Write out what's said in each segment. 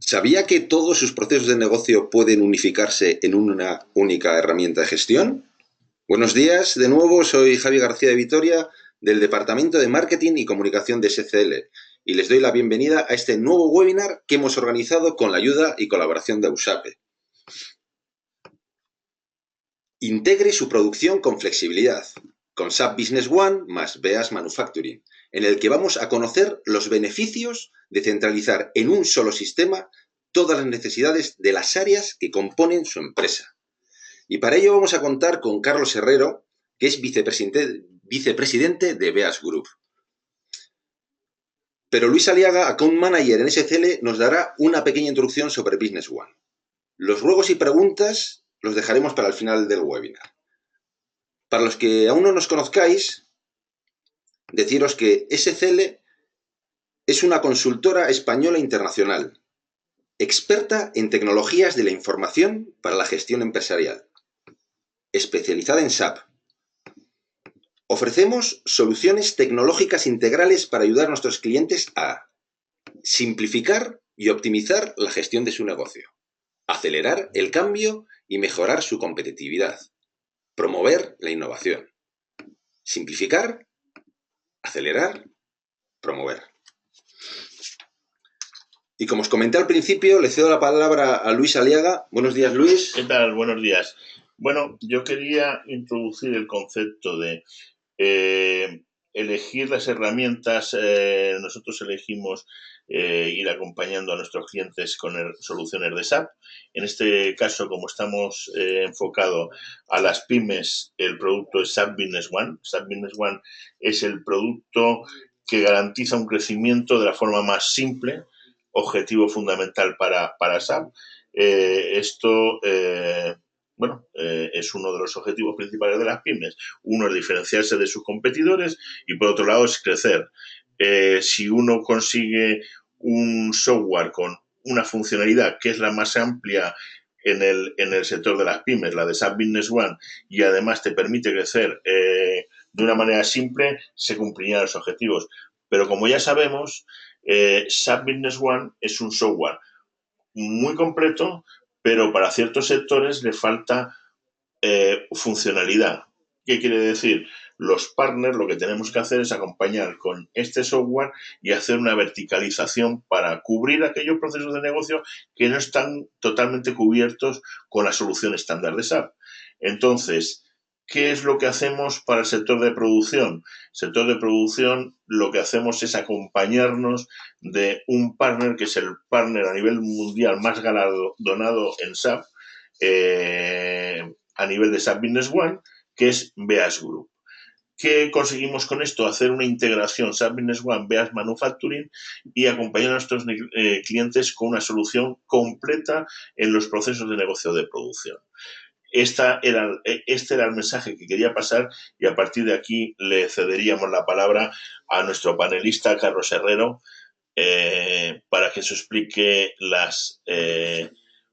¿Sabía que todos sus procesos de negocio pueden unificarse en una única herramienta de gestión? Buenos días, de nuevo soy Javi García de Vitoria del Departamento de Marketing y Comunicación de SCL y les doy la bienvenida a este nuevo webinar que hemos organizado con la ayuda y colaboración de USAPE. Integre su producción con flexibilidad, con SAP Business One más BEAS Manufacturing, en el que vamos a conocer los beneficios de centralizar en un solo sistema todas las necesidades de las áreas que componen su empresa. Y para ello vamos a contar con Carlos Herrero, que es vicepresidente de BEAS Group. Pero Luis Aliaga, Account Manager en SCL, nos dará una pequeña introducción sobre Business One. Los ruegos y preguntas los dejaremos para el final del webinar. Para los que aún no nos conozcáis, deciros que SCL es una consultora española internacional, experta en tecnologías de la información para la gestión empresarial, especializada en SAP. Ofrecemos soluciones tecnológicas integrales para ayudar a nuestros clientes a simplificar y optimizar la gestión de su negocio, acelerar el cambio y mejorar su competitividad, promover la innovación, simplificar, acelerar, promover. Y como os comenté al principio, le cedo la palabra a Luis Aliaga. Buenos días, Luis. ¿Qué tal? Buenos días. Bueno, yo quería introducir el concepto de elegir las herramientas. Nosotros elegimos ir acompañando a nuestros clientes con soluciones de SAP. En este caso, como estamos enfocados a las pymes, el producto es SAP Business One. SAP Business One es el producto que garantiza un crecimiento de la forma más simple, objetivo fundamental para SAP. Es uno de los objetivos principales de las pymes. Uno es diferenciarse de sus competidores y por otro lado es crecer. Si uno consigue un software con una funcionalidad que es la más amplia en el sector de las pymes, la de SAP Business One, y además te permite crecer de una manera simple, se cumplirían los objetivos. Pero como ya sabemos, SAP Business One es un software muy completo, pero para ciertos sectores le falta funcionalidad. ¿Qué quiere decir? Los partners lo que tenemos que hacer es acompañar con este software y hacer una verticalización para cubrir aquellos procesos de negocio que no están totalmente cubiertos con la solución estándar de SAP. Entonces, ¿qué es lo que hacemos para el sector de producción? El sector de producción lo que hacemos es acompañarnos de un partner que es el partner a nivel mundial más galardonado en SAP, a nivel de SAP Business One, que es BEAS Group. ¿Qué conseguimos con esto? Hacer una integración SAP Business One, BEAS Manufacturing y acompañar a nuestros clientes con una solución completa en los procesos de negocio de producción. Este era el mensaje que quería pasar y a partir de aquí le cederíamos la palabra a nuestro panelista, Carlos Herrero, para que se explique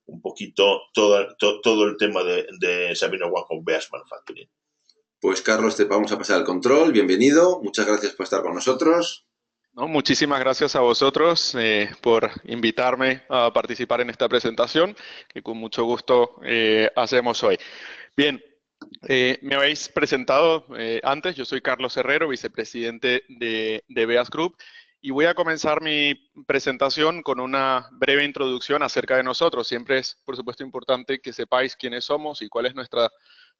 un poquito todo el tema de Sabino One con BEAS Manufacturing. Pues Carlos, te vamos a pasar el control. Bienvenido. Muchas gracias por estar con nosotros. No, muchísimas gracias a vosotros por invitarme a participar en esta presentación que con mucho gusto hacemos hoy. Bien, me habéis presentado antes, yo soy Carlos Herrero, vicepresidente de BEAS Group, y voy a comenzar mi presentación con una breve introducción acerca de nosotros. Siempre es, por supuesto, importante que sepáis quiénes somos y cuál es nuestra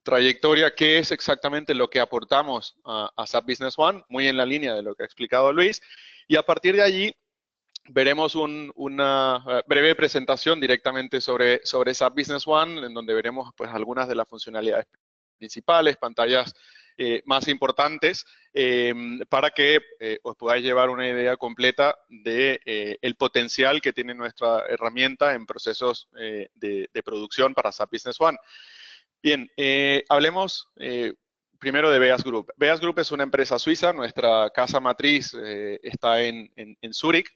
trayectoria, qué es exactamente lo que aportamos a SAP Business One, muy en la línea de lo que ha explicado Luis, y a partir de allí veremos una breve presentación directamente sobre SAP Business One, en donde veremos pues algunas de las funcionalidades principales, pantallas más importantes, para que os podáis llevar una idea completa de el potencial que tiene nuestra herramienta en procesos de producción para SAP Business One. Bien, hablemos primero de BEAS Group. BEAS Group es una empresa suiza, nuestra casa matriz está en Zúrich.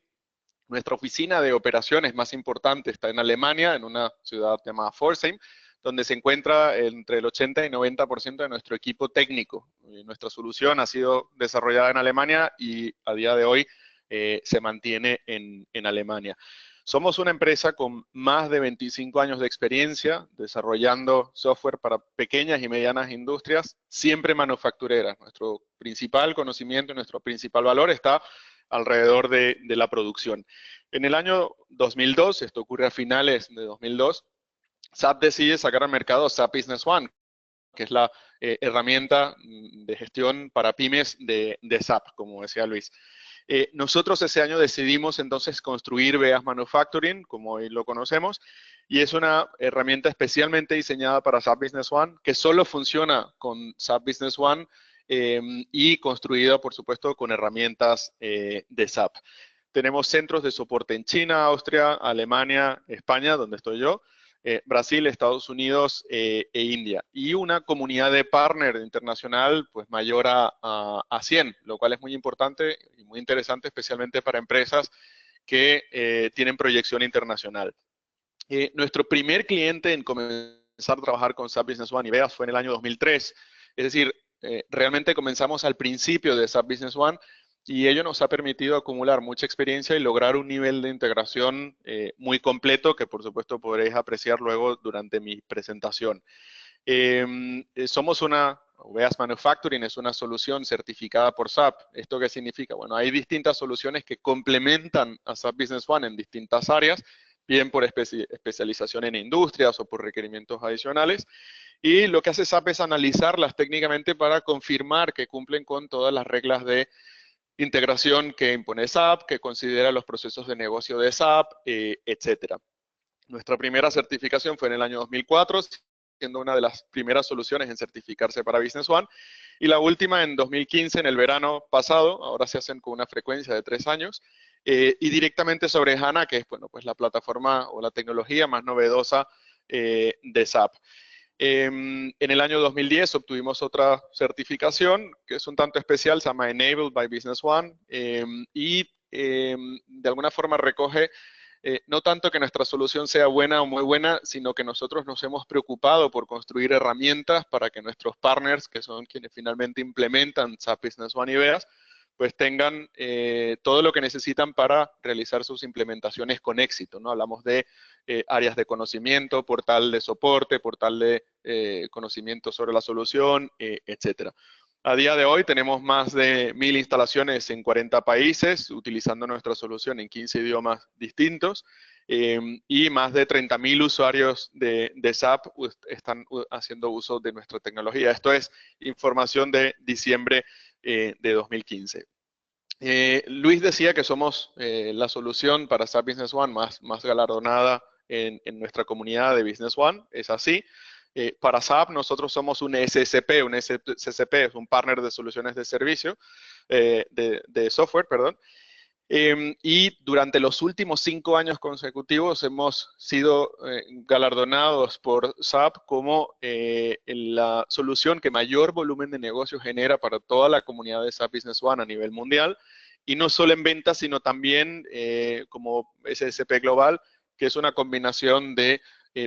Nuestra oficina de operaciones más importante está en Alemania, en una ciudad llamada Pforzheim, donde se encuentra entre el 80 y 90% de nuestro equipo técnico. Nuestra solución ha sido desarrollada en Alemania y a día de hoy se mantiene en Alemania. Somos una empresa con más de 25 años de experiencia desarrollando software para pequeñas y medianas industrias, siempre manufactureras. Nuestro principal conocimiento, nuestro principal valor está alrededor de la producción. En el año 2002, esto ocurre a finales de 2002, SAP decide sacar al mercado SAP Business One, que es la herramienta de gestión para pymes de SAP, como decía Luis. Nosotros ese año decidimos entonces construir Veas Manufacturing, como hoy lo conocemos, y es una herramienta especialmente diseñada para SAP Business One, que solo funciona con SAP Business One y construida, por supuesto, con herramientas de SAP. Tenemos centros de soporte en China, Austria, Alemania, España, donde estoy yo, Brasil, Estados Unidos e India. Y una comunidad de partner internacional pues mayor a 100, lo cual es muy importante y muy interesante, especialmente para empresas que tienen proyección internacional. Nuestro primer cliente en comenzar a trabajar con SAP Business One y Veas fue en el año 2003. Es decir, realmente comenzamos al principio de SAP Business One y ello nos ha permitido acumular mucha experiencia y lograr un nivel de integración muy completo que por supuesto podréis apreciar luego durante mi presentación. Somos Veas Manufacturing es una solución certificada por SAP. ¿Esto qué significa? Bueno, hay distintas soluciones que complementan a SAP Business One en distintas áreas, bien por especialización en industrias o por requerimientos adicionales. Y lo que hace SAP es analizarlas técnicamente para confirmar que cumplen con todas las reglas de integración que impone SAP, que considera los procesos de negocio de SAP, etcétera. Nuestra primera certificación fue en el año 2004, siendo una de las primeras soluciones en certificarse para Business One, y la última en 2015, en el verano pasado. Ahora se hacen con una frecuencia de 3 años, y directamente sobre HANA, que es bueno, pues la plataforma o la tecnología más novedosa de SAP. En el año 2010 obtuvimos otra certificación que es un tanto especial, se llama Enabled by Business One, y de alguna forma recoge no tanto que nuestra solución sea buena o muy buena, sino que nosotros nos hemos preocupado por construir herramientas para que nuestros partners, que son quienes finalmente implementan SAP Business One y Veas, pues tengan todo lo que necesitan para realizar sus implementaciones con éxito, ¿no? Hablamos de áreas de conocimiento, portal de soporte, portal de conocimiento sobre la solución, etcétera. A día de hoy tenemos más de 1000 instalaciones en 40 países, utilizando nuestra solución en 15 idiomas distintos, y más de 30.000 usuarios de SAP están haciendo uso de nuestra tecnología. Esto es información de diciembre de 2015. Luis decía que somos la solución para SAP Business One más galardonada en nuestra comunidad de Business One. Es así. Para SAP nosotros somos un SSP. Un SSP es un partner de soluciones de servicio, de software, perdón. Y durante los últimos 5 años consecutivos hemos sido galardonados por SAP como la solución que mayor volumen de negocio genera para toda la comunidad de SAP Business One a nivel mundial, y no solo en ventas, sino también como SSP Global, que es una combinación de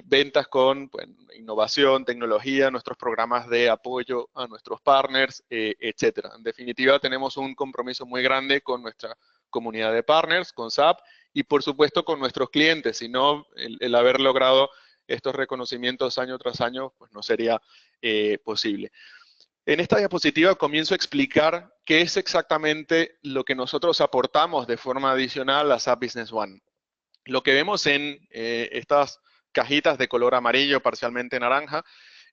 ventas con innovación, tecnología, nuestros programas de apoyo a nuestros partners, etcétera. En definitiva, tenemos un compromiso muy grande con nuestra comunidad de partners, con SAP, y por supuesto con nuestros clientes. Si no, el haber logrado estos reconocimientos año tras año, pues no sería posible. En esta diapositiva comienzo a explicar qué es exactamente lo que nosotros aportamos de forma adicional a SAP Business One. Lo que vemos en estas cajitas de color amarillo, parcialmente naranja,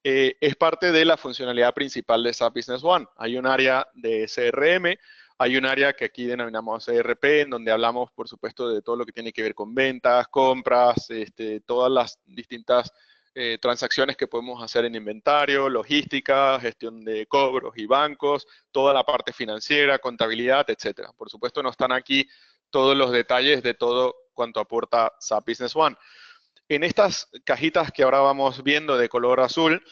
es parte de la funcionalidad principal de SAP Business One. Hay un área de CRM, hay un área que aquí denominamos ERP, en donde hablamos, por supuesto, de todo lo que tiene que ver con ventas, compras, todas las distintas transacciones que podemos hacer en inventario, logística, gestión de cobros y bancos, toda la parte financiera, contabilidad, etcétera. Por supuesto, no están aquí todos los detalles de todo cuanto aporta SAP Business One. En estas cajitas que ahora vamos viendo de color azul,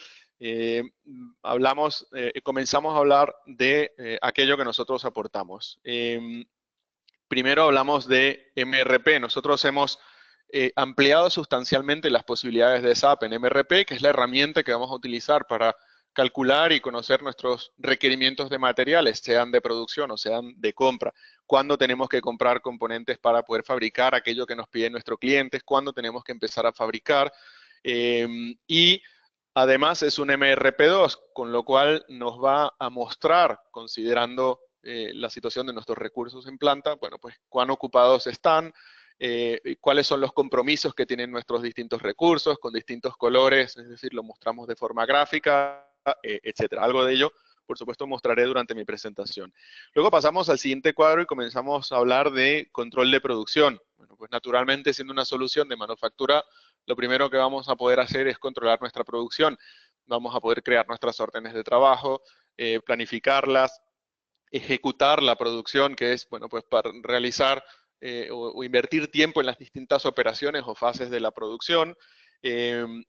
comenzamos a hablar de aquello que nosotros aportamos. Primero hablamos de MRP. Nosotros hemos ampliado sustancialmente las posibilidades de SAP en MRP, que es la herramienta que vamos a utilizar para calcular y conocer nuestros requerimientos de materiales, sean de producción o sean de compra. Cuándo tenemos que comprar componentes para poder fabricar aquello que nos piden nuestros clientes, cuándo tenemos que empezar a fabricar. Y además es un MRP2, con lo cual nos va a mostrar, considerando la situación de nuestros recursos en planta, bueno, pues cuán ocupados están, cuáles son los compromisos que tienen nuestros distintos recursos con distintos colores, es decir, lo mostramos de forma gráfica, etcétera. Algo de ello, por supuesto, mostraré durante mi presentación. Luego pasamos al siguiente cuadro y comenzamos a hablar de control de producción. Bueno, pues naturalmente, siendo una solución de manufactura, lo primero que vamos a poder hacer es controlar nuestra producción. Vamos a poder crear nuestras órdenes de trabajo, planificarlas, ejecutar la producción, que es, bueno, pues para realizar o invertir tiempo en las distintas operaciones o fases de la producción,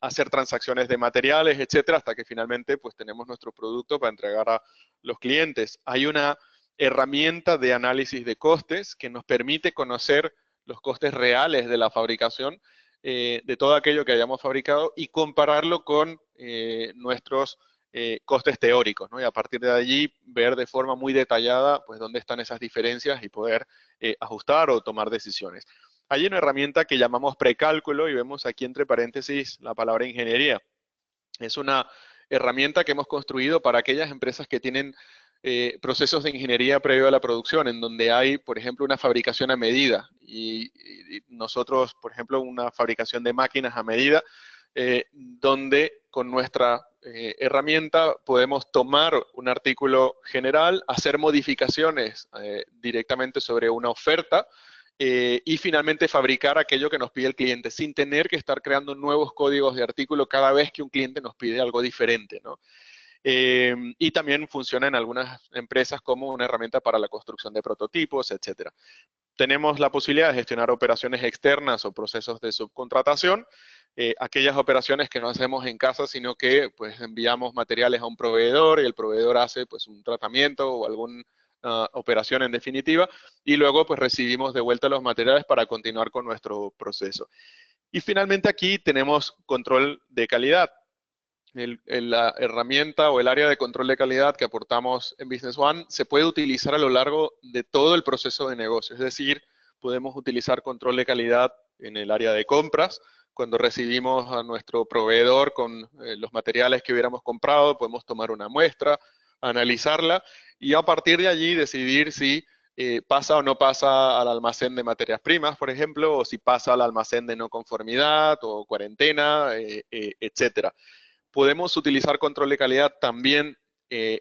hacer transacciones de materiales, etcétera, hasta que finalmente pues tenemos nuestro producto para entregar a los clientes. Hay una herramienta de análisis de costes que nos permite conocer los costes reales de la fabricación de todo aquello que hayamos fabricado y compararlo con nuestros costes teóricos, ¿no? Y a partir de allí ver de forma muy detallada pues dónde están esas diferencias y poder ajustar o tomar decisiones. Hay una herramienta que llamamos precálculo y vemos aquí entre paréntesis la palabra ingeniería. Es una herramienta que hemos construido para aquellas empresas que tienen procesos de ingeniería previo a la producción, en donde hay, por ejemplo, una fabricación a medida. Y nosotros, por ejemplo, una fabricación de máquinas a medida, donde con nuestra herramienta podemos tomar un artículo general, hacer modificaciones directamente sobre una oferta y finalmente fabricar aquello que nos pide el cliente sin tener que estar creando nuevos códigos de artículo cada vez que un cliente nos pide algo diferente, ¿no? Y también funciona en algunas empresas como una herramienta para la construcción de prototipos, etcétera. Tenemos la posibilidad de gestionar operaciones externas o procesos de subcontratación, aquellas operaciones que no hacemos en casa, sino que pues enviamos materiales a un proveedor y el proveedor hace pues un tratamiento o alguna operación en definitiva y luego pues recibimos de vuelta los materiales para continuar con nuestro proceso. Y finalmente aquí tenemos control de calidad. La herramienta o el área de control de calidad que aportamos en Business One se puede utilizar a lo largo de todo el proceso de negocio. Es decir, podemos utilizar control de calidad en el área de compras. Cuando recibimos a nuestro proveedor con los materiales que hubiéramos comprado, podemos tomar una muestra, analizarla y a partir de allí decidir si pasa o no pasa al almacén de materias primas, por ejemplo, o si pasa al almacén de no conformidad o cuarentena, etcétera. Podemos utilizar control de calidad también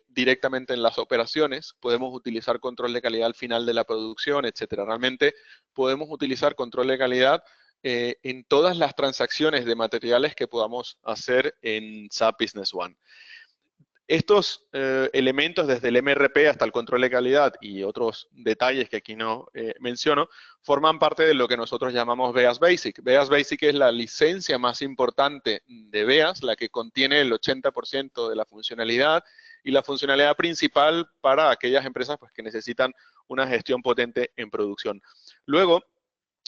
directamente en las operaciones, podemos utilizar control de calidad al final de la producción, etcétera. Realmente podemos utilizar control de calidad en todas las transacciones de materiales que podamos hacer en SAP Business One. Estos elementos, desde el MRP hasta el control de calidad y otros detalles que aquí no menciono, forman parte de lo que nosotros llamamos BEAS Basic. BEAS Basic es la licencia más importante de BEAS, la que contiene el 80% de la funcionalidad y la funcionalidad principal para aquellas empresas pues, que necesitan una gestión potente en producción. Luego,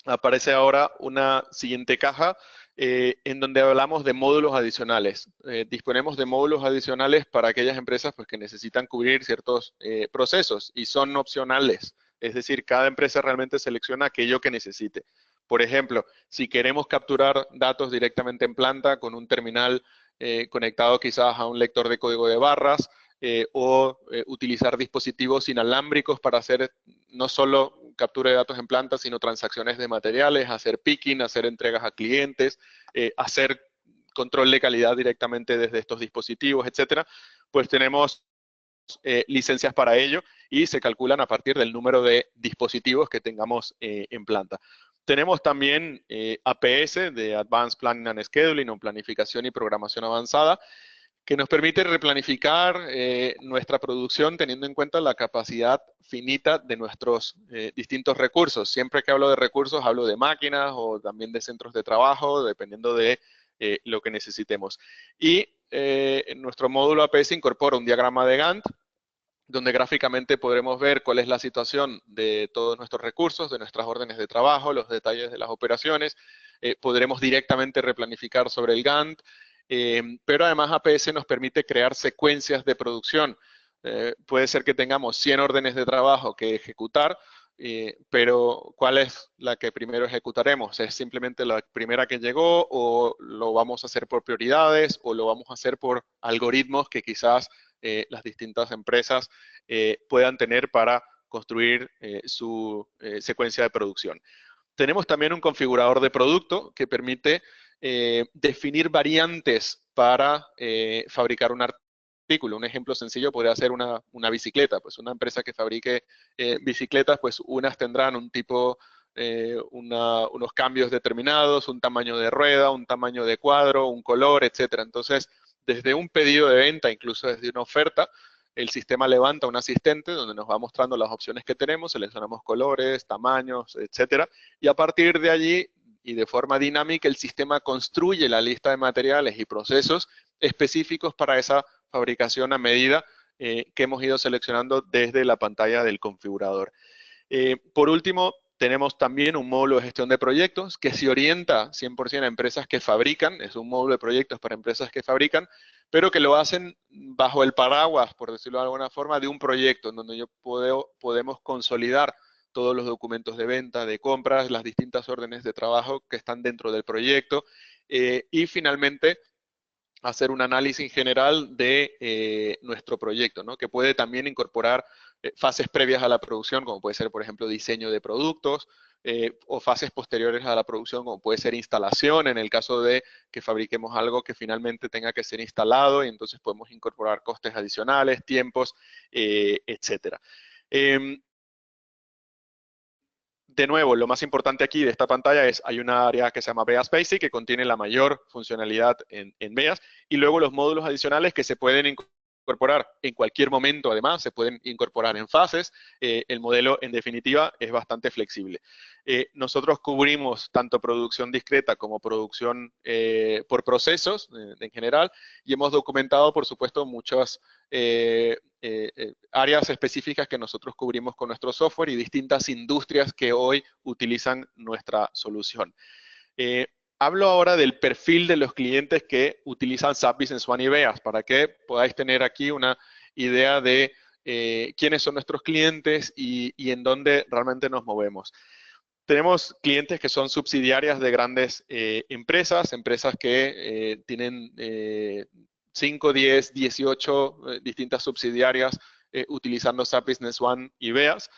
aparece ahora una siguiente caja en donde hablamos de módulos adicionales. Disponemos de módulos adicionales para aquellas empresas pues, que necesitan cubrir ciertos procesos y son opcionales. Es decir, cada empresa realmente selecciona aquello que necesite. Por ejemplo, si queremos capturar datos directamente en planta con un terminal conectado quizás a un lector de código de barras, utilizar dispositivos inalámbricos para hacer no solo captura de datos en planta, sino transacciones de materiales, hacer picking, hacer entregas a clientes, hacer control de calidad directamente desde estos dispositivos, etcétera, pues tenemos licencias para ello y se calculan a partir del número de dispositivos que tengamos en planta. Tenemos también APS de Advanced Planning and Scheduling o planificación y programación avanzada, que nos permite replanificar nuestra producción teniendo en cuenta la capacidad finita de nuestros distintos recursos. Siempre que hablo de recursos, hablo de máquinas o también de centros de trabajo, dependiendo de lo que necesitemos. Y nuestro módulo APS incorpora un diagrama de Gantt, donde gráficamente podremos ver cuál es la situación de todos nuestros recursos, de nuestras órdenes de trabajo, los detalles de las operaciones. Podremos directamente replanificar sobre el Gantt. pero además APS nos permite crear secuencias de producción. Puede ser que tengamos 100 órdenes de trabajo que ejecutar, pero ¿cuál es la que primero ejecutaremos? ¿Es simplemente la primera que llegó o lo vamos a hacer por prioridades o lo vamos a hacer por algoritmos que quizás las distintas empresas puedan tener para construir su secuencia de producción? Tenemos también un configurador de producto que permite definir variantes para fabricar un artículo. Un ejemplo sencillo podría ser una bicicleta. Pues una empresa que fabrique bicicletas, pues unas tendrán un tipo, unos cambios determinados, un tamaño de rueda, un tamaño de cuadro, un color, etcétera. Entonces, desde un pedido de venta, incluso desde una oferta, el sistema levanta un asistente donde nos va mostrando las opciones que tenemos, seleccionamos colores, tamaños, etcétera, y a partir de allí y de forma dinámica el sistema construye la lista de materiales y procesos específicos para esa fabricación a medida que hemos ido seleccionando desde la pantalla del configurador. Por último, tenemos también un módulo de gestión de proyectos que se orienta 100% a empresas que fabrican, es un módulo de proyectos para empresas que fabrican, pero que lo hacen bajo el paraguas, por decirlo de alguna forma, de un proyecto en donde podemos consolidar todos los documentos de venta, de compras, las distintas órdenes de trabajo que están dentro del proyecto y finalmente hacer un análisis general de nuestro proyecto, ¿no? Que puede también incorporar fases previas a la producción, como puede ser, por ejemplo, diseño de productos, o fases posteriores a la producción, como puede ser instalación, en el caso de que fabriquemos algo que finalmente tenga que ser instalado, y entonces podemos incorporar costes adicionales, tiempos, etcétera. De nuevo, lo más importante aquí de esta pantalla es, hay una área que se llama Beas Basic, que contiene la mayor funcionalidad en Beas, y luego los módulos adicionales que se pueden incorporar en cualquier momento, además, se pueden incorporar en fases. El modelo, en definitiva, es bastante flexible. Nosotros cubrimos tanto producción discreta como producción por procesos, en general, y hemos documentado, por supuesto, muchas áreas específicas que nosotros cubrimos con nuestro software y distintas industrias que hoy utilizan nuestra solución. Hablo ahora del perfil de los clientes que utilizan SAP Business One y Beas, para que podáis tener aquí una idea de quiénes son nuestros clientes y en dónde realmente nos movemos. Tenemos clientes que son subsidiarias de grandes empresas que tienen 5, 10, 18 distintas subsidiarias utilizando SAP Business One y Beas.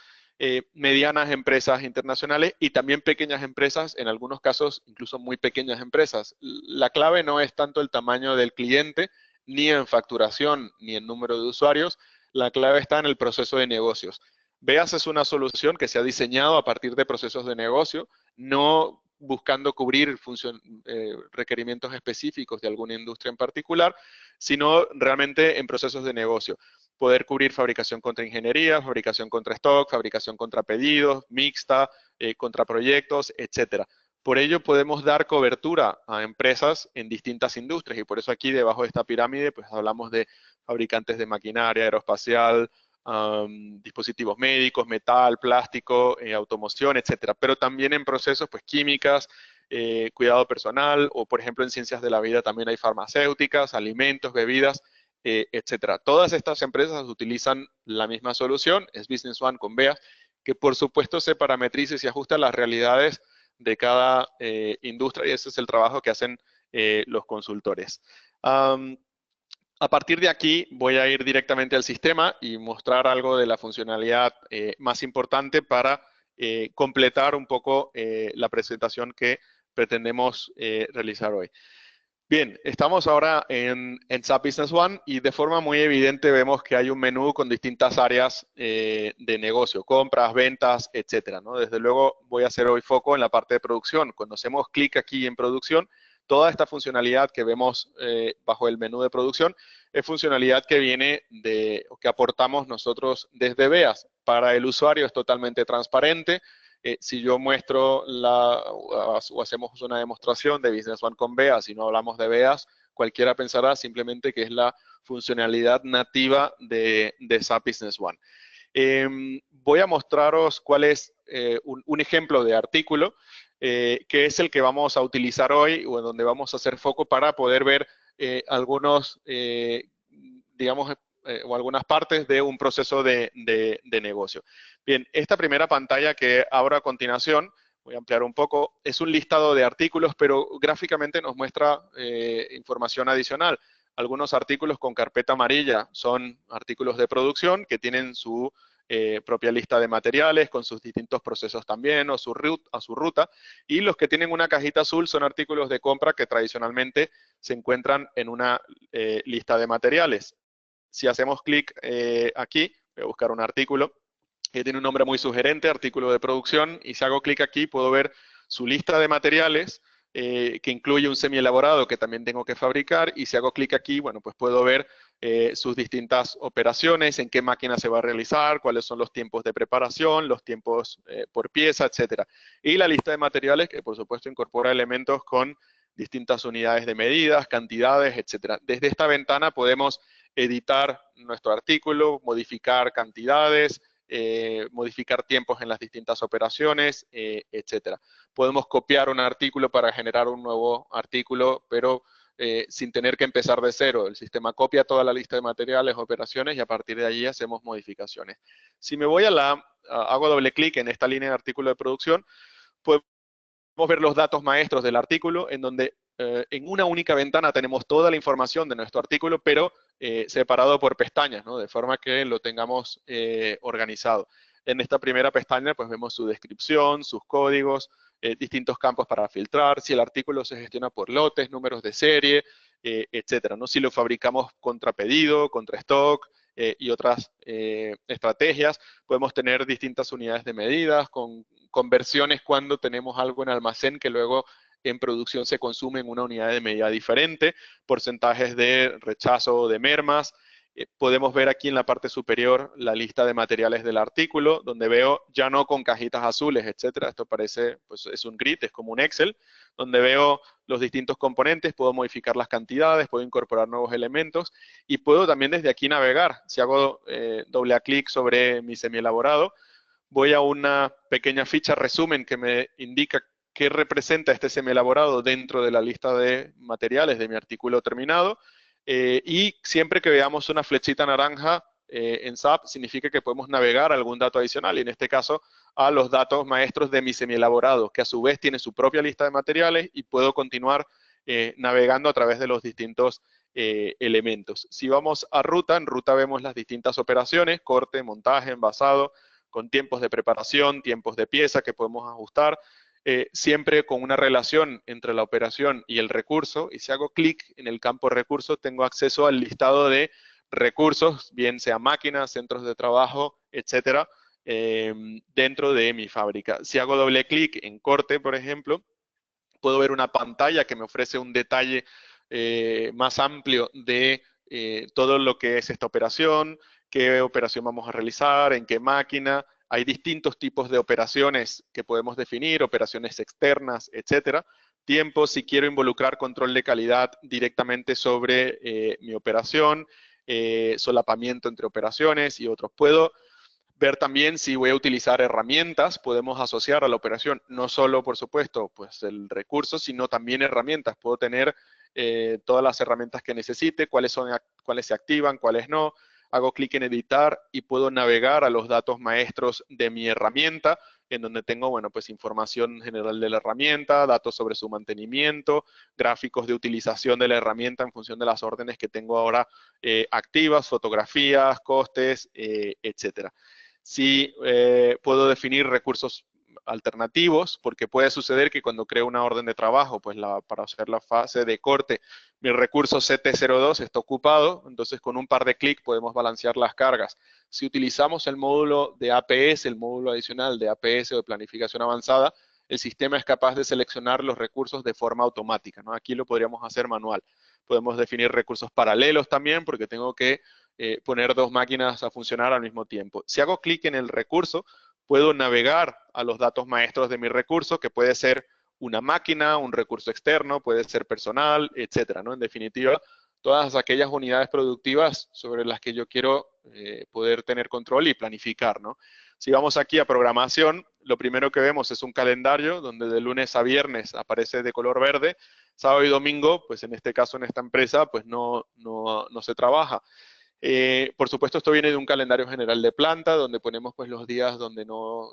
Medianas empresas internacionales y también pequeñas empresas, en algunos casos incluso muy pequeñas empresas. La clave no es tanto el tamaño del cliente, ni en facturación, ni en número de usuarios. La clave está en el proceso de negocios. Beas es una solución que se ha diseñado a partir de procesos de negocio, no buscando cubrir requerimientos específicos de alguna industria en particular, sino realmente en procesos de negocio. Poder cubrir fabricación contra ingeniería, fabricación contra stock, fabricación contra pedidos, mixta, contra proyectos, etcétera. Por ello podemos dar cobertura a empresas en distintas industrias y por eso aquí debajo de esta pirámide pues hablamos de fabricantes de maquinaria aeroespacial, dispositivos médicos, metal, plástico, automoción, etcétera. Pero también en procesos pues químicas, cuidado personal o por ejemplo en ciencias de la vida también hay farmacéuticas, alimentos, bebidas, etcétera. Todas estas empresas utilizan la misma solución, es Business One con Beas, que por supuesto se parametriza y se ajusta a las realidades de cada industria y ese es el trabajo que hacen los consultores. A partir de aquí voy a ir directamente al sistema y mostrar algo de la funcionalidad más importante para completar un poco la presentación que pretendemos realizar hoy. Bien, estamos ahora en SAP Business One y de forma muy evidente vemos que hay un menú con distintas áreas de negocio, compras, ventas, etcétera, ¿no? Desde luego voy a hacer hoy foco en la parte de producción. Cuando hacemos clic aquí en producción, toda esta funcionalidad que vemos bajo el menú de producción es funcionalidad que viene o que aportamos nosotros desde Beas. Para el usuario es totalmente transparente. Si yo muestro o hacemos una demostración de Business One con Beas y no hablamos de Beas, cualquiera pensará simplemente que es la funcionalidad nativa de SAP Business One. Voy a mostraros cuál es un ejemplo de artículo que es el que vamos a utilizar hoy o en donde vamos a hacer foco para poder ver algunos, digamos, o algunas partes de un proceso de negocio. Bien, esta primera pantalla que abro a continuación, voy a ampliar un poco, es un listado de artículos, pero gráficamente nos muestra información adicional. Algunos artículos con carpeta amarilla son artículos de producción que tienen su propia lista de materiales con sus distintos procesos también o su ruta, y los que tienen una cajita azul son artículos de compra que tradicionalmente se encuentran en una lista de materiales. Si hacemos clic aquí, voy a buscar un artículo que tiene un nombre muy sugerente, artículo de producción, y si hago clic aquí puedo ver su lista de materiales que incluye un semielaborado que también tengo que fabricar, y si hago clic aquí, bueno, pues puedo ver sus distintas operaciones, en qué máquina se va a realizar, cuáles son los tiempos de preparación, los tiempos por pieza, etcétera. Y la lista de materiales que por supuesto incorpora elementos con distintas unidades de medidas, cantidades, etcétera. Desde esta ventana podemos editar nuestro artículo, modificar cantidades, modificar tiempos en las distintas operaciones, etcétera. Podemos copiar un artículo para generar un nuevo artículo, pero sin tener que empezar de cero. El sistema copia toda la lista de materiales, operaciones, y a partir de allí hacemos modificaciones. Si me voy hago doble clic en esta línea de artículo de producción, podemos ver los datos maestros del artículo, en donde en una única ventana tenemos toda la información de nuestro artículo, pero separado por pestañas, ¿no? De forma que lo tengamos organizado. En esta primera pestaña pues vemos su descripción, sus códigos, distintos campos para filtrar, si el artículo se gestiona por lotes, números de serie, etcétera, ¿no? Si lo fabricamos contra pedido, contra stock y otras estrategias. Podemos tener distintas unidades de medidas, con conversiones cuando tenemos algo en almacén que luego en producción se consume en una unidad de medida diferente, porcentajes de rechazo o de mermas. Podemos ver aquí en la parte superior la lista de materiales del artículo, donde veo ya no con cajitas azules, etcétera. Esto parece, pues es un grid, es como un Excel, donde veo los distintos componentes, puedo modificar las cantidades, puedo incorporar nuevos elementos y puedo también desde aquí navegar. Si hago doble clic sobre mi semielaborado, voy a una pequeña ficha resumen que me indica qué representa este semielaborado dentro de la lista de materiales de mi artículo terminado. Y siempre que veamos una flechita naranja en SAP, significa que podemos navegar a algún dato adicional, y en este caso a los datos maestros de mi semielaborado, que a su vez tiene su propia lista de materiales, y puedo continuar navegando a través de los distintos elementos. Si vamos a ruta, en ruta vemos las distintas operaciones, corte, montaje, envasado, con tiempos de preparación, tiempos de pieza que podemos ajustar, siempre con una relación entre la operación y el recurso, y si hago clic en el campo recursos, tengo acceso al listado de recursos, bien sea máquinas, centros de trabajo, etcétera, dentro de mi fábrica. Si hago doble clic en corte, por ejemplo, puedo ver una pantalla que me ofrece un detalle más amplio de todo lo que es esta operación, qué operación vamos a realizar, en qué máquina. Hay distintos tipos de operaciones que podemos definir, operaciones externas, etcétera. Tiempo, si quiero involucrar control de calidad directamente sobre mi operación, solapamiento entre operaciones y otros. Puedo ver también si voy a utilizar herramientas. Podemos asociar a la operación no solo, por supuesto, pues el recurso, sino también herramientas. Puedo tener todas las herramientas que necesite, cuáles se activan, cuáles no. Hago clic en editar y puedo navegar a los datos maestros de mi herramienta, en donde tengo, bueno, pues información general de la herramienta, datos sobre su mantenimiento, gráficos de utilización de la herramienta en función de las órdenes que tengo ahora activas, fotografías, costes, etcétera. Sí, puedo definir recursos alternativos, porque puede suceder que cuando creo una orden de trabajo, pues para hacer la fase de corte, mi recurso CT02 está ocupado, entonces con un par de clics podemos balancear las cargas. Si utilizamos el módulo de APS, el módulo adicional de APS o de planificación avanzada, el sistema es capaz de seleccionar los recursos de forma automática, ¿no? Aquí lo podríamos hacer manual. Podemos definir recursos paralelos también, porque tengo que poner dos máquinas a funcionar al mismo tiempo. Si hago clic en el recurso, puedo navegar a los datos maestros de mi recurso, que puede ser una máquina, un recurso externo, puede ser personal, etcétera, ¿no? En definitiva, todas aquellas unidades productivas sobre las que yo quiero poder tener control y planificar, ¿no? Si vamos aquí a programación, lo primero que vemos es un calendario donde de lunes a viernes aparece de color verde, sábado y domingo, pues en este caso en esta empresa, pues no se trabaja. Por supuesto, esto viene de un calendario general de planta, donde ponemos pues los días donde no,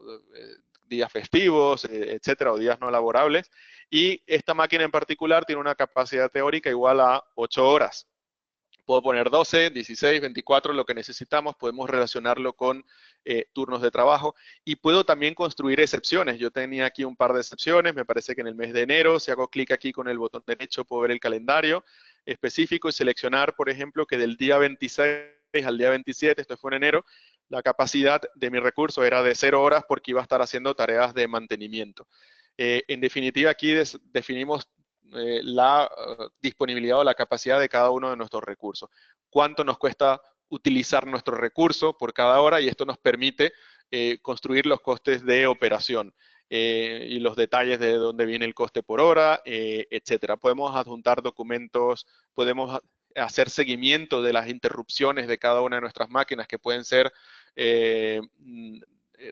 días festivos, etcétera, o días no laborables. Y esta máquina en particular tiene una capacidad teórica igual a 8 horas. Puedo poner 12, 16, 24, lo que necesitamos. Podemos relacionarlo con turnos de trabajo y puedo también construir excepciones. Yo tenía aquí un par de excepciones. Me parece que en el mes de enero, si hago clic aquí con el botón derecho, puedo ver el calendario específico y seleccionar, por ejemplo, que del día 26 al día 27, esto fue en enero, la capacidad de mi recurso era de 0 horas porque iba a estar haciendo tareas de mantenimiento. En definitiva, aquí definimos la disponibilidad o la capacidad de cada uno de nuestros recursos. Cuánto nos cuesta utilizar nuestro recurso por cada hora y esto nos permite construir los costes de operación y los detalles de dónde viene el coste por hora, etcétera. Podemos adjuntar documentos, podemos hacer seguimiento de las interrupciones de cada una de nuestras máquinas que pueden ser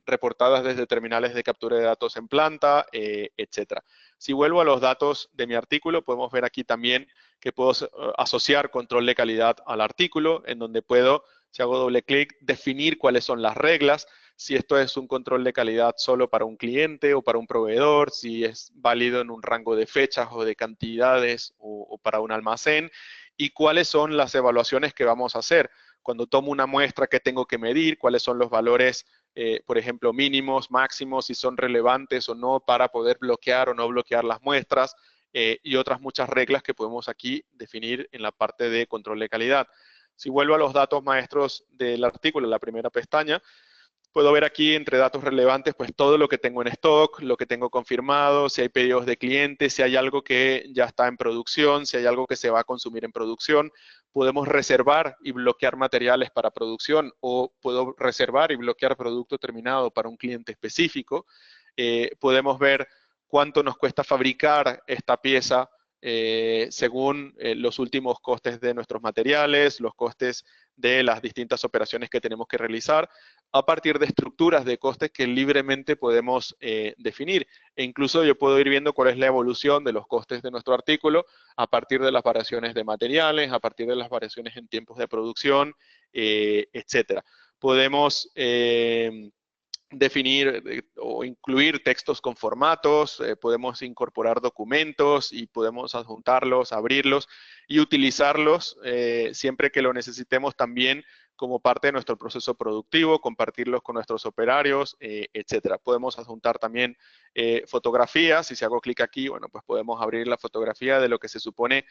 reportadas desde terminales de captura de datos en planta, etcétera. Si vuelvo a los datos de mi artículo, podemos ver aquí también que puedo asociar control de calidad al artículo, en donde puedo, si hago doble clic, definir cuáles son las reglas, si esto es un control de calidad solo para un cliente o para un proveedor, si es válido en un rango de fechas o de cantidades o para un almacén, y cuáles son las evaluaciones que vamos a hacer. Cuando tomo una muestra, ¿qué tengo que medir? ¿Cuáles son los valores, por ejemplo, mínimos, máximos, si son relevantes o no para poder bloquear o no bloquear las muestras? Y otras muchas reglas que podemos aquí definir en la parte de control de calidad. Si vuelvo a los datos maestros del artículo, la primera pestaña, puedo ver aquí entre datos relevantes, pues todo lo que tengo en stock, lo que tengo confirmado, si hay pedidos de clientes, si hay algo que ya está en producción, si hay algo que se va a consumir en producción. Podemos reservar y bloquear materiales para producción o puedo reservar y bloquear producto terminado para un cliente específico. Podemos ver cuánto nos cuesta fabricar esta pieza según los últimos costes de nuestros materiales, los costes de las distintas operaciones que tenemos que realizar, a partir de estructuras de costes que libremente podemos definir. E incluso yo puedo ir viendo cuál es la evolución de los costes de nuestro artículo a partir de las variaciones de materiales, a partir de las variaciones en tiempos de producción, etcétera. Podemos definir o incluir textos con formatos, podemos incorporar documentos y podemos adjuntarlos, abrirlos y utilizarlos siempre que lo necesitemos también como parte de nuestro proceso productivo, compartirlos con nuestros operarios, etcétera. Podemos adjuntar también fotografías, y si hago clic aquí, bueno, pues podemos abrir la fotografía de lo que se supone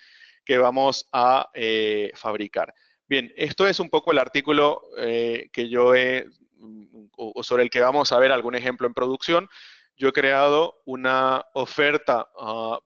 que vamos a fabricar. Bien, esto es un poco el artículo que yo he o sobre el que vamos a ver algún ejemplo en producción. Yo he creado una oferta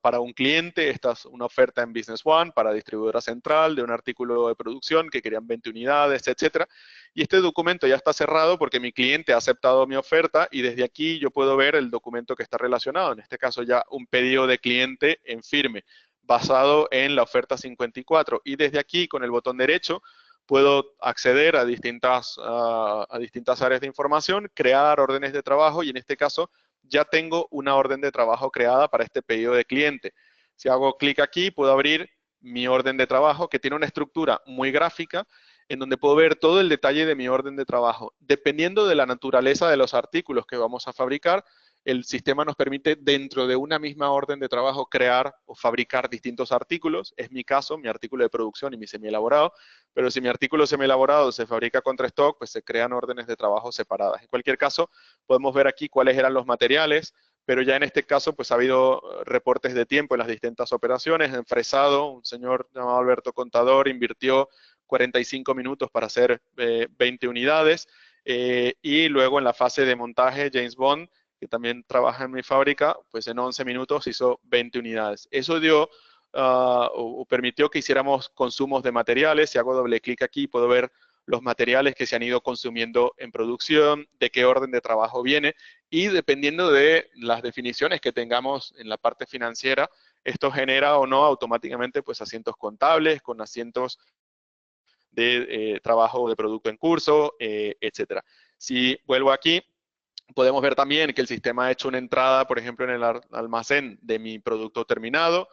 para un cliente, esta es una oferta en Business One para distribuidora central de un artículo de producción que querían 20 unidades, etcétera. Y este documento ya está cerrado porque mi cliente ha aceptado mi oferta y desde aquí yo puedo ver el documento que está relacionado, en este caso ya un pedido de cliente en firme basado en la oferta 54. Y desde aquí con el botón derecho puedo acceder a distintas áreas de información, crear órdenes de trabajo y en este caso ya tengo una orden de trabajo creada para este pedido de cliente. Si hago clic aquí, puedo abrir mi orden de trabajo que tiene una estructura muy gráfica en donde puedo ver todo el detalle de mi orden de trabajo. Dependiendo de la naturaleza de los artículos que vamos a fabricar, el sistema nos permite dentro de una misma orden de trabajo crear o fabricar distintos artículos. Es mi caso, mi artículo de producción y mi semielaborado, pero si mi artículo semielaborado se fabrica contra stock, pues se crean órdenes de trabajo separadas. En cualquier caso, podemos ver aquí cuáles eran los materiales, pero ya en este caso pues ha habido reportes de tiempo en las distintas operaciones. En fresado, un señor llamado Alberto Contador invirtió 45 minutos para hacer 20 unidades y luego en la fase de montaje, James Bond, que también trabaja en mi fábrica, pues en 11 minutos hizo 20 unidades. Eso dio o permitió que hiciéramos consumos de materiales. Si hago doble clic aquí, puedo ver los materiales que se han ido consumiendo en producción, de qué orden de trabajo viene, y dependiendo de las definiciones que tengamos en la parte financiera, esto genera o no automáticamente pues asientos contables, con asientos de trabajo de producto en curso, etcétera. Si vuelvo aquí, Podemos ver también que el sistema ha hecho una entrada, por ejemplo, en el almacén de mi producto terminado,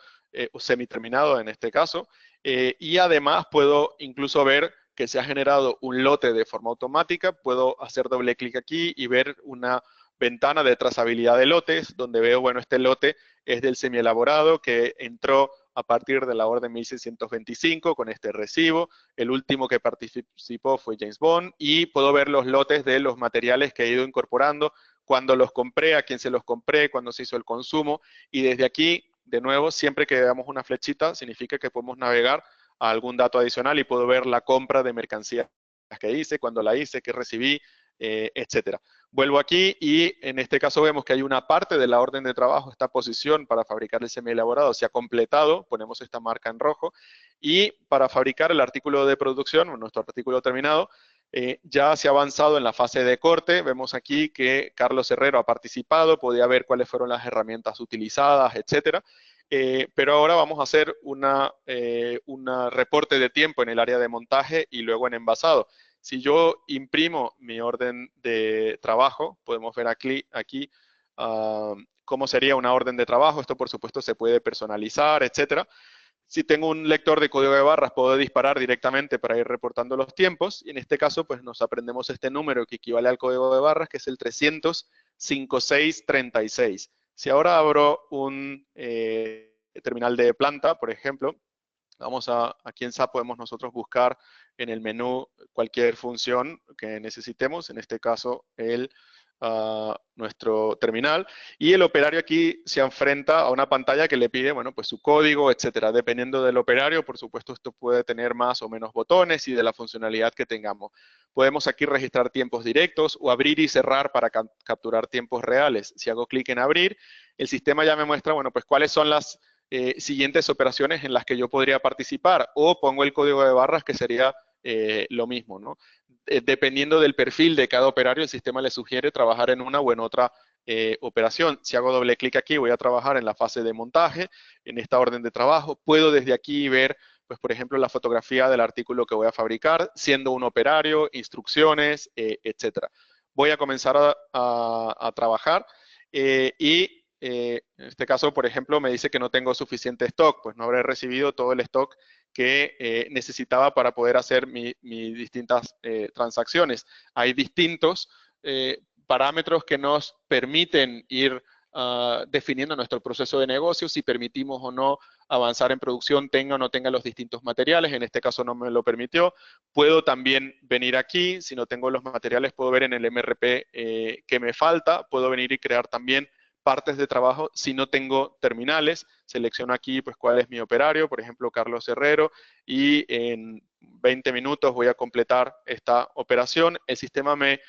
o semi-terminado en este caso, y además puedo incluso ver que se ha generado un lote de forma automática. Puedo hacer doble clic aquí y ver una ventana de trazabilidad de lotes, donde veo, bueno, este lote es del semi-elaborado que entró a partir de la orden 1625 con este recibo. El último que participó fue James Bond, y puedo ver los lotes de los materiales que he ido incorporando, cuándo los compré, a quién se los compré, cuándo se hizo el consumo, y desde aquí, de nuevo, siempre que veamos una flechita, significa que podemos navegar a algún dato adicional y puedo ver la compra de mercancías que hice, cuándo la hice, qué recibí, etcétera. Vuelvo aquí y en este caso vemos que hay una parte de la orden de trabajo, esta posición para fabricar el semi-elaborado se ha completado, ponemos esta marca en rojo, y para fabricar el artículo de producción, nuestro artículo terminado, ya se ha avanzado en la fase de corte. Vemos aquí que Carlos Herrero ha participado, podía ver cuáles fueron las herramientas utilizadas, etcétera. Pero ahora vamos a hacer una reporte de tiempo en el área de montaje y luego en envasado. Si yo imprimo mi orden de trabajo, podemos ver aquí cómo sería una orden de trabajo. Esto, por supuesto, se puede personalizar, etcétera. Si tengo un lector de código de barras, puedo disparar directamente para ir reportando los tiempos. Y en este caso, pues nos aprendemos este número que equivale al código de barras, que es el 300-5636. Si ahora abro un terminal de planta, por ejemplo, aquí en SAP podemos nosotros buscar en el menú cualquier función que necesitemos, en este caso nuestro terminal, y el operario aquí se enfrenta a una pantalla que le pide, bueno, pues su código, etcétera. Dependiendo del operario, por supuesto, esto puede tener más o menos botones y de la funcionalidad que tengamos. Podemos aquí registrar tiempos directos o abrir y cerrar para capturar tiempos reales. Si hago clic en abrir, el sistema ya me muestra, bueno, pues cuáles son las siguientes operaciones en las que yo podría participar, o pongo el código de barras, que sería lo mismo, ¿no? Dependiendo del perfil de cada operario, el sistema le sugiere trabajar en una o en otra operación. Si hago doble clic aquí, voy a trabajar en la fase de montaje, en esta orden de trabajo. Puedo desde aquí ver, pues, por ejemplo, la fotografía del artículo que voy a fabricar, siendo un operario, instrucciones, etcétera. Voy a comenzar a trabajar y en este caso, por ejemplo, me dice que no tengo suficiente stock, pues no habré recibido todo el stock que necesitaba para poder hacer mis distintas transacciones. Hay distintos parámetros que nos permiten ir definiendo nuestro proceso de negocio, si permitimos o no avanzar en producción, tenga o no tenga los distintos materiales. En este caso no me lo permitió. Puedo también venir aquí, si no tengo los materiales, puedo ver en el MRP que me falta, puedo venir y crear también partes de trabajo si no tengo terminales. Selecciono aquí pues cuál es mi operario, por ejemplo Carlos Herrero, y en 20 minutos voy a completar esta operación. El sistema me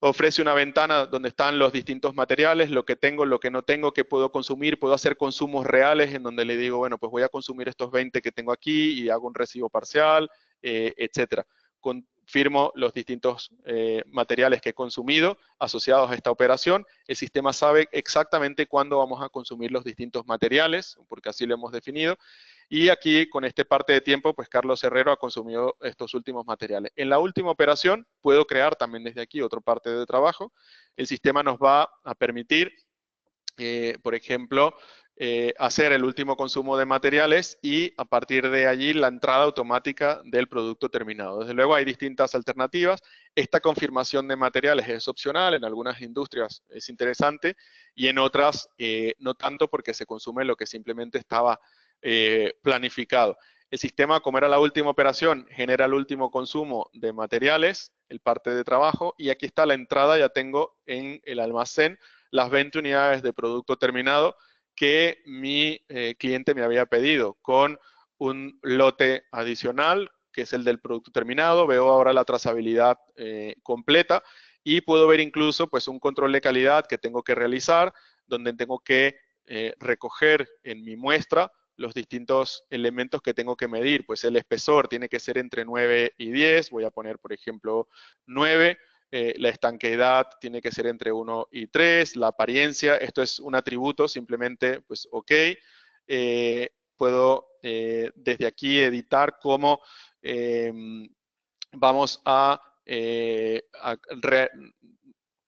ofrece una ventana donde están los distintos materiales, lo que tengo, lo que no tengo, qué puedo consumir. Puedo hacer consumos reales en donde le digo, bueno, pues voy a consumir estos 20 que tengo aquí y hago un recibo parcial, etcétera. Confirmo los distintos materiales que he consumido asociados a esta operación. El sistema sabe exactamente cuándo vamos a consumir los distintos materiales, porque así lo hemos definido. Y aquí, con este parte de tiempo, pues Carlos Herrero ha consumido estos últimos materiales. En la última operación, puedo crear también desde aquí otra parte de trabajo. El sistema nos va a permitir, por ejemplo, hacer el último consumo de materiales y a partir de allí la entrada automática del producto terminado. Desde luego hay distintas alternativas. Esta confirmación de materiales es opcional, en algunas industrias es interesante y en otras no tanto, porque se consume lo que simplemente estaba planificado. El sistema, como era la última operación, genera el último consumo de materiales, el parte de trabajo, y aquí está la entrada. Ya tengo en el almacén las 20 unidades de producto terminado que mi cliente me había pedido, con un lote adicional, que es el del producto terminado. Veo ahora la trazabilidad completa y puedo ver incluso pues un control de calidad que tengo que realizar, donde tengo que recoger en mi muestra los distintos elementos que tengo que medir. Pues el espesor tiene que ser entre 9 y 10, voy a poner por ejemplo 9. La estanqueidad tiene que ser entre 1 y 3, la apariencia, esto es un atributo, simplemente, pues, ok. Puedo desde aquí editar cómo vamos a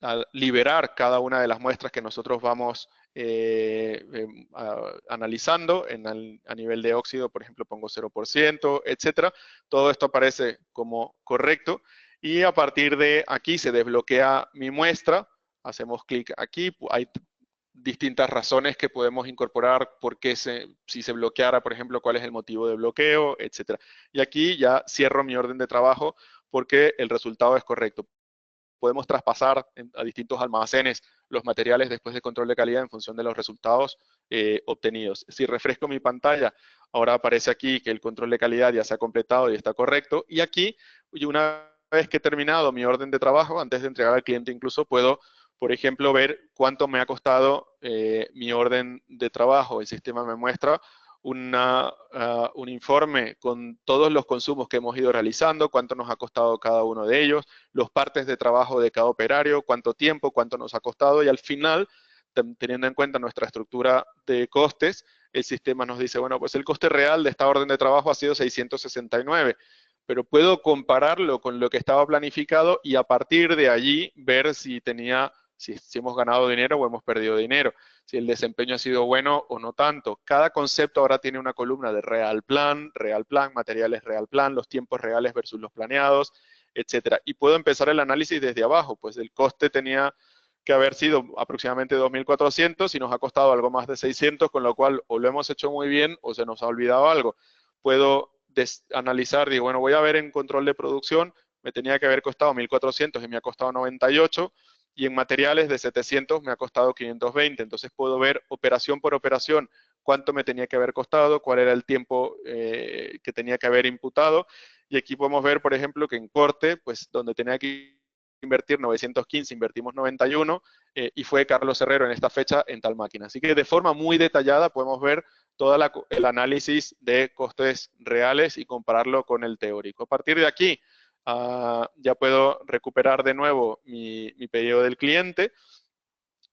a liberar cada una de las muestras que nosotros vamos analizando. A nivel de óxido, por ejemplo, pongo 0%, etcétera. Todo esto aparece como correcto y a partir de aquí se desbloquea mi muestra. Hacemos clic aquí. Hay distintas razones que podemos incorporar, si se bloqueara, por ejemplo, cuál es el motivo de bloqueo, etcétera. Y aquí ya cierro mi orden de trabajo porque el resultado es correcto. Podemos traspasar a distintos almacenes los materiales después de control de calidad en función de los resultados obtenidos. Si refresco mi pantalla, ahora aparece aquí que el control de calidad ya se ha completado y está correcto. Y aquí, una vez que he terminado mi orden de trabajo, antes de entregar al cliente incluso, puedo, por ejemplo, ver cuánto me ha costado mi orden de trabajo. El sistema me muestra un informe con todos los consumos que hemos ido realizando, cuánto nos ha costado cada uno de ellos, los partes de trabajo de cada operario, cuánto tiempo, cuánto nos ha costado, y al final, teniendo en cuenta nuestra estructura de costes, el sistema nos dice, bueno, pues el coste real de esta orden de trabajo ha sido 669, pero puedo compararlo con lo que estaba planificado y a partir de allí ver si hemos ganado dinero o hemos perdido dinero, si el desempeño ha sido bueno o no tanto. Cada concepto ahora tiene una columna de real plan, materiales real plan, los tiempos reales versus los planeados, etcétera. Y puedo empezar el análisis desde abajo, pues el coste tenía que haber sido aproximadamente 2.400 y nos ha costado algo más de 600, con lo cual o lo hemos hecho muy bien o se nos ha olvidado algo. Puedo analizar, digo, bueno, voy a ver en control de producción, me tenía que haber costado 1.400 y me ha costado 98, y en materiales de 700 me ha costado 520. Entonces puedo ver operación por operación cuánto me tenía que haber costado, cuál era el tiempo que tenía que haber imputado. Y aquí podemos ver, por ejemplo, que en corte, pues donde tenía que invertir 915, invertimos 91 y fue Carlos Herrero en esta fecha en tal máquina. Así que de forma muy detallada podemos ver todo el análisis de costes reales y compararlo con el teórico. A partir de aquí, ya puedo recuperar de nuevo mi pedido del cliente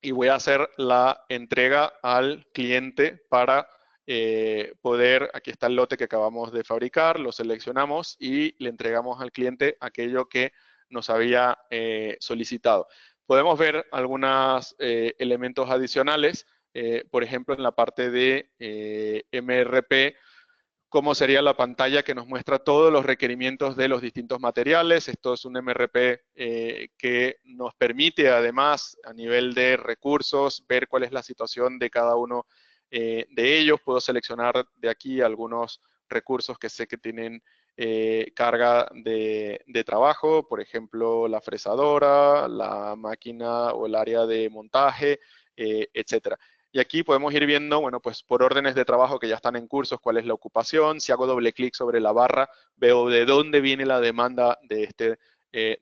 y voy a hacer la entrega al cliente para aquí está el lote que acabamos de fabricar, lo seleccionamos y le entregamos al cliente aquello que nos había solicitado. Podemos ver algunos elementos adicionales, por ejemplo, en la parte de MRP, cómo sería la pantalla que nos muestra todos los requerimientos de los distintos materiales. Esto es un MRP que nos permite, además, a nivel de recursos, ver cuál es la situación de cada uno de ellos. Puedo seleccionar de aquí algunos recursos que sé que tienen carga de trabajo, por ejemplo, la fresadora, la máquina o el área de montaje, etcétera. Y aquí podemos ir viendo, bueno, pues por órdenes de trabajo que ya están en cursos, cuál es la ocupación. Si hago doble clic sobre la barra, veo de dónde viene la demanda de este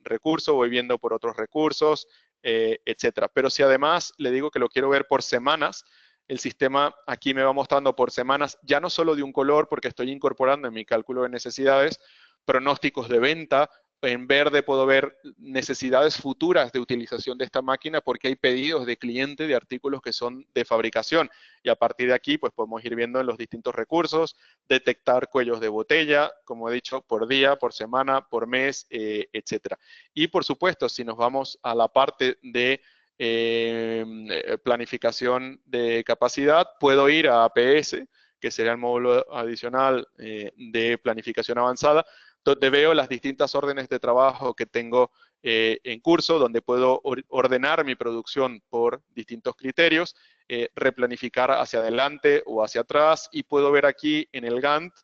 recurso, voy viendo por otros recursos, etcétera. Pero si además le digo que lo quiero ver por semanas, el sistema aquí me va mostrando por semanas, ya no solo de un color, porque estoy incorporando en mi cálculo de necesidades pronósticos de venta. En verde puedo ver necesidades futuras de utilización de esta máquina porque hay pedidos de cliente de artículos que son de fabricación. Y a partir de aquí, pues podemos ir viendo en los distintos recursos, detectar cuellos de botella, como he dicho, por día, por semana, por mes, etcétera. Y por supuesto, si nos vamos a la parte de planificación de capacidad, puedo ir a APS, que sería el módulo adicional de planificación avanzada, donde veo las distintas órdenes de trabajo que tengo en curso, donde puedo ordenar mi producción por distintos criterios, replanificar hacia adelante o hacia atrás, y puedo ver aquí en el Gantt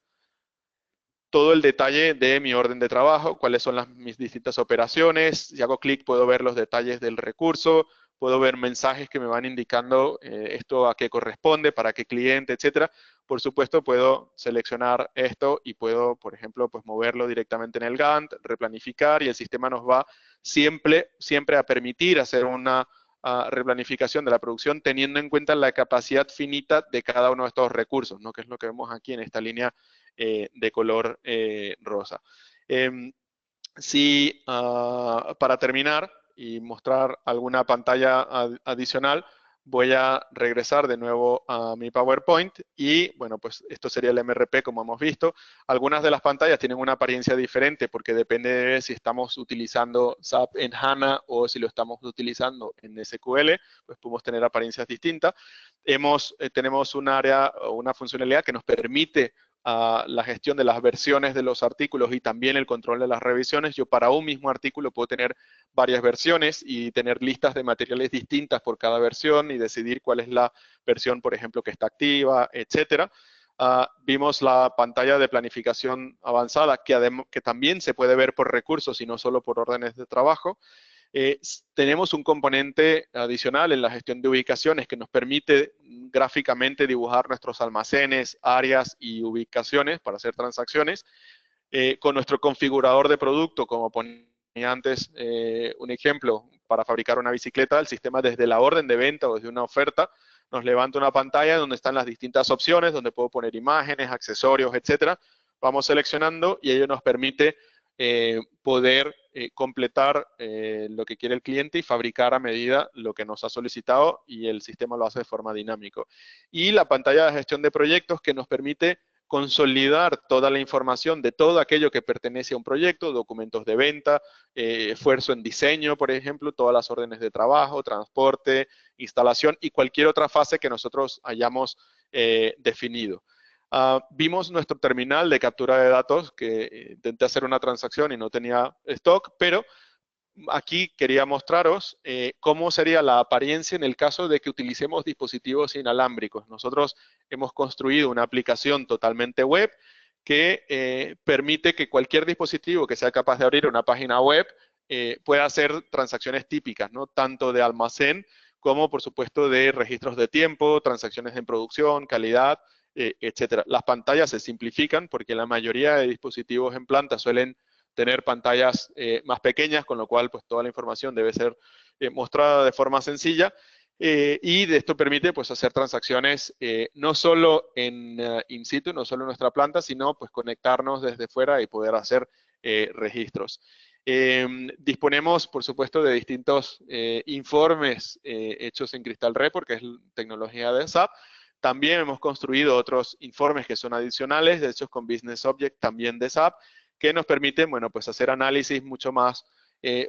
todo el detalle de mi orden de trabajo, cuáles son mis distintas operaciones. Si hago clic puedo ver los detalles del recurso, puedo ver mensajes que me van indicando esto a qué corresponde, para qué cliente, etcétera. Por supuesto, puedo seleccionar esto y puedo, por ejemplo, pues moverlo directamente en el Gantt, replanificar, y el sistema nos va siempre a permitir hacer una replanificación de la producción teniendo en cuenta la capacidad finita de cada uno de estos recursos, ¿no? Que es lo que vemos aquí en esta línea de color rosa. Para terminar y mostrar alguna pantalla adicional, Voy a regresar de nuevo a mi PowerPoint y, bueno, pues esto sería el MRP como hemos visto. Algunas de las pantallas tienen una apariencia diferente porque depende de si estamos utilizando SAP en HANA o si lo estamos utilizando en SQL, pues podemos tener apariencias distintas. Tenemos un área o una funcionalidad que nos permite la gestión de las versiones de los artículos y también el control de las revisiones. Yo para un mismo artículo puedo tener varias versiones y tener listas de materiales distintas por cada versión y decidir cuál es la versión, por ejemplo, que está activa, etcétera. Vimos la pantalla de planificación avanzada que también se puede ver por recursos y no solo por órdenes de trabajo. Tenemos un componente adicional en la gestión de ubicaciones que nos permite gráficamente dibujar nuestros almacenes, áreas y ubicaciones para hacer transacciones. Con nuestro configurador de producto, como ponía antes un ejemplo, para fabricar una bicicleta, el sistema desde la orden de venta o desde una oferta nos levanta una pantalla donde están las distintas opciones, donde puedo poner imágenes, accesorios, etcétera. Vamos seleccionando y ello nos permite poder completar lo que quiere el cliente y fabricar a medida lo que nos ha solicitado y el sistema lo hace de forma dinámica. Y la pantalla de gestión de proyectos que nos permite consolidar toda la información de todo aquello que pertenece a un proyecto, documentos de venta, esfuerzo en diseño, por ejemplo, todas las órdenes de trabajo, transporte, instalación y cualquier otra fase que nosotros hayamos definido. Vimos nuestro terminal de captura de datos que intenté hacer una transacción y no tenía stock, pero aquí quería mostraros cómo sería la apariencia en el caso de que utilicemos dispositivos inalámbricos. Nosotros hemos construido una aplicación totalmente web que permite que cualquier dispositivo que sea capaz de abrir una página web pueda hacer transacciones típicas, ¿no? Tanto de almacén como, por supuesto, de registros de tiempo, transacciones en producción, calidad, etcétera. Las pantallas se simplifican porque la mayoría de dispositivos en planta suelen tener pantallas más pequeñas, con lo cual pues toda la información debe ser mostrada de forma sencilla y de esto permite pues hacer transacciones no solo en in situ, no solo en nuestra planta, sino pues conectarnos desde fuera y poder hacer registros. Disponemos, por supuesto, de distintos informes hechos en Crystal Report, que es tecnología de SAP. También hemos construido otros informes que son adicionales, hechos con Business Object, también de SAP, que nos permiten, bueno, pues hacer análisis mucho más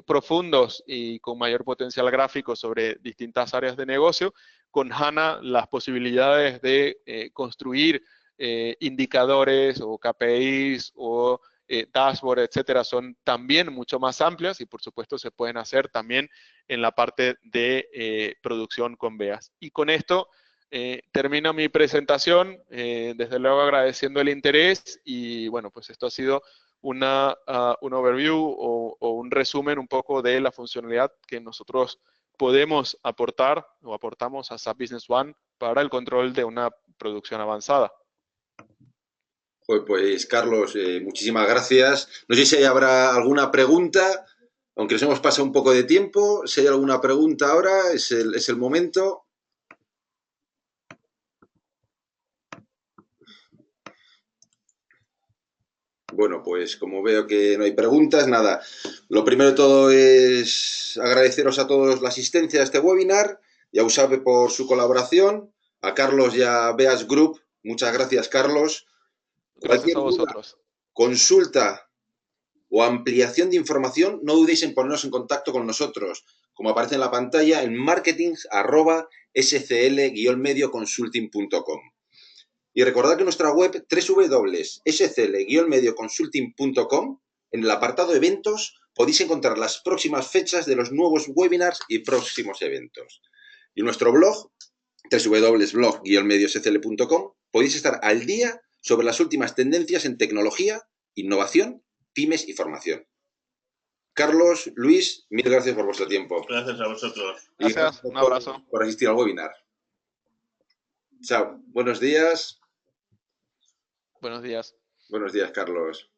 profundos y con mayor potencial gráfico sobre distintas áreas de negocio. Con HANA, las posibilidades de construir indicadores o KPIs o dashboard, etcétera, son también mucho más amplias y por supuesto se pueden hacer también en la parte de producción con BEAS. Y con esto termino mi presentación, desde luego agradeciendo el interés y bueno, pues esto ha sido un overview o un resumen un poco de la funcionalidad que nosotros podemos aportar o aportamos a SAP Business One para el control de una producción avanzada. Pues Carlos, muchísimas gracias. No sé si habrá alguna pregunta, aunque nos hemos pasado un poco de tiempo. Si hay alguna pregunta ahora, es el momento. Bueno, pues como veo que no hay preguntas, nada. Lo primero de todo es agradeceros a todos la asistencia a este webinar y a USAPE por su colaboración, a Carlos y a Beas Group. Muchas gracias, Carlos. Gracias a Cualquier duda, vosotros. consulta o ampliación de información, no dudéis en ponernos en contacto con nosotros, como aparece en la pantalla, en marketing@scl-medioconsulting.com. Y recordad que nuestra web www.scl-medioconsulting.com, en el apartado eventos, podéis encontrar las próximas fechas de los nuevos webinars y próximos eventos. Y nuestro blog, www.blog-medioscl.com, podéis estar al día sobre las últimas tendencias en tecnología, innovación, pymes y formación. Carlos, Luis, mil gracias por vuestro tiempo. Gracias a vosotros. Y Gracias, un abrazo. por asistir al webinar. Chao, buenos días. Buenos días. Buenos días, Carlos.